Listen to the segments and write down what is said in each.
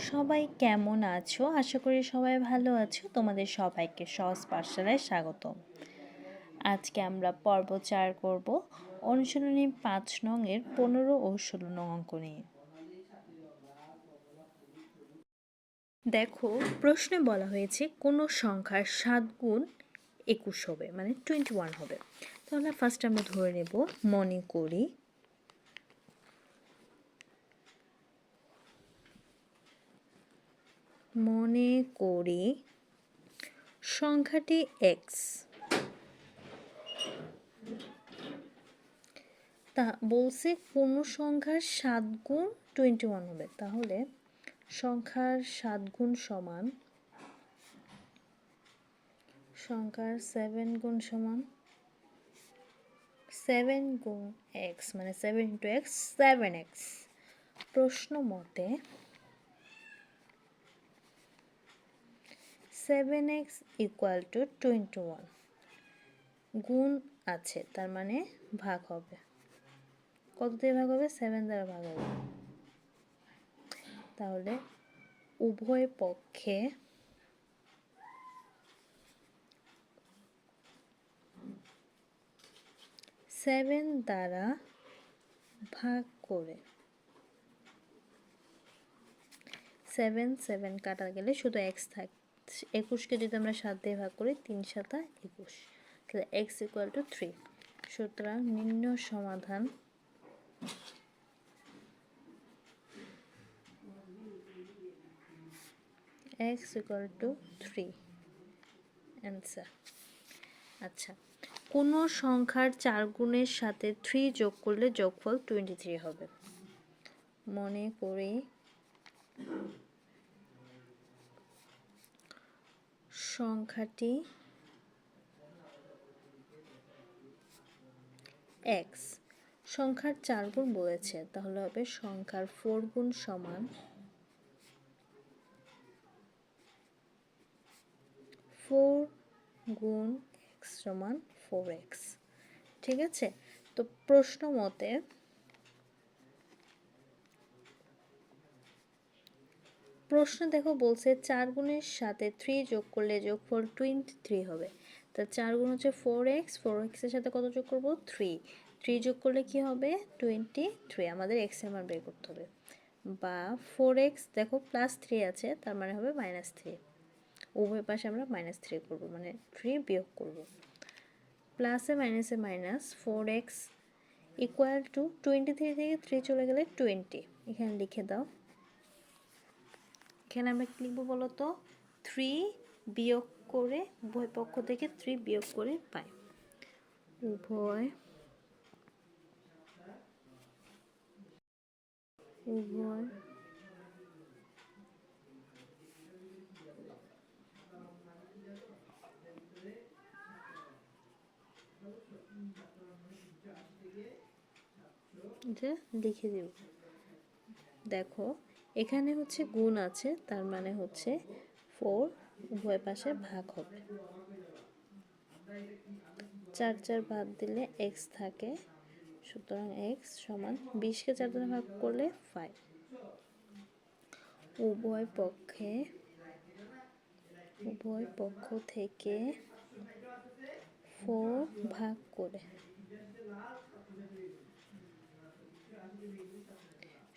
সবাই কেমন আছো? আশা করি সবাই ভালো আছো। তোমাদের সবাইকে সহজ পাঠশালায় স্বাগতম। আজকে আমরা পর্ব 4 করব অনুশীলনী 5 নং এর 15 ও 16 নং অঙ্ক নিয়ে। দেখো, প্রশ্নে বলা হয়েছে কোন সংখ্যার 7 গুণ 21 হবে, মানে 21 হবে। তাহলে ফার্স্ট আমরা ধরে নেব, মনে করি সংখ্যাটি x। তা বলছে কোন সংখ্যার 7 গুণ 21 হবে। তাহলে সংখ্যার 7 গুণ সমান সংখ্যার 7 গুণ সমান 7 গুণ x, মানে 7 ইন্টু x 7x। প্রশ্ন মতে 7x ইকুয়াল টু 21। গুণ আছে, তার মানে ভাগ হবে। কত দিয়ে ভাগ হবে? 7 দ্বারা ভাগ হবে। তাহলে উভয় পক্ষে 7 দ্বারা ভাগ করে 7 কাটা গেলে শুধু x থাকে। 21কে যদি আমরা 7 দিয়ে ভাগ করি 3 7 21, তাহলে x ইকুয়াল টু 3। সুতরাং নির্ণয় সমাধান x ইকুয়াল টু 3 অ্যান্সার। আচ্ছা, কোন সংখ্যার 4 গুণের সাথে 3 যোগ করলে যোগফল 23 হবে? মনে করি সংখ্যাটি x। সংখ্যার 4 গুণ বলেছে, তাহলে হবে সংখ্যার 4 গুণ সমান 4 গুণ x সমান 4x। ঠিক আছে, তো প্রশ্ন মতে দেখো বলছে 4 গুণের সাথে 3 যোগ করলে যোগফল 23 হবে। তা 4 গুণ হচ্ছে 4x, 4x এর সাথে কত যোগ করব? 3 যোগ করলে কি হবে? 23। আমাদের x এর মান বের করতে হবে। বা 4x দেখো প্লাস 3 আছে, তার মানে হবে -3। উভয় পাশে আমরা -3 করব, মানে 3 বিয়োগ করব। প্লাসে মাইনাসে মাইনাস, 4x ইকুয়াল টু 23 থেকে 3 চলে গেলে 20। এখানে লিখে দাও। এখানে আমরা কি লিখবো বলো তো? 3 বিয়োগ করে, উভয় পক্ষ থেকে 3 বিয়োগ করে পাই উভয় এটা লিখে দেব। দেখো এখানে হচ্ছে গুণ আছে, তার মানে হচ্ছে 4 উভয় পাশে ভাগ হবে। 4 বাদ দিলে x থাকে, সুতরাং x সমান 20কে 4 দ্বারা ভাগ করলে 5। উভয় পক্ষ থেকে 4 ভাগ করে,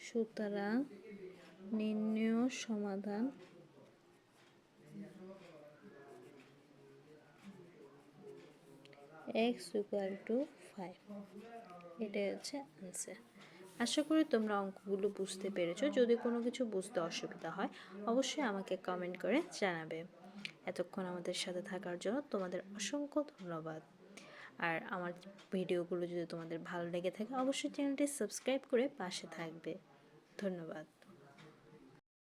সুতরাং নির্ণয় সমাধান x ইকুয়াল টু 5। এটাই হচ্ছে আনসার। আশা করি তোমরা অঙ্কগুলো বুঝতে পেরেছো। যদি কোনো কিছু বুঝতে অসুবিধা হয় অবশ্যই আমাকে কমেন্ট করে জানাবে। এতক্ষণ আমাদের সাথে থাকার জন্য তোমাদের অসংখ্য ধন্যবাদ। আর আমার ভিডিওগুলো যদি তোমাদের ভালো লেগে থাকে অবশ্যই চ্যানেলটি সাবস্ক্রাইব করে পাশে থাকবে। ধন্যবাদ।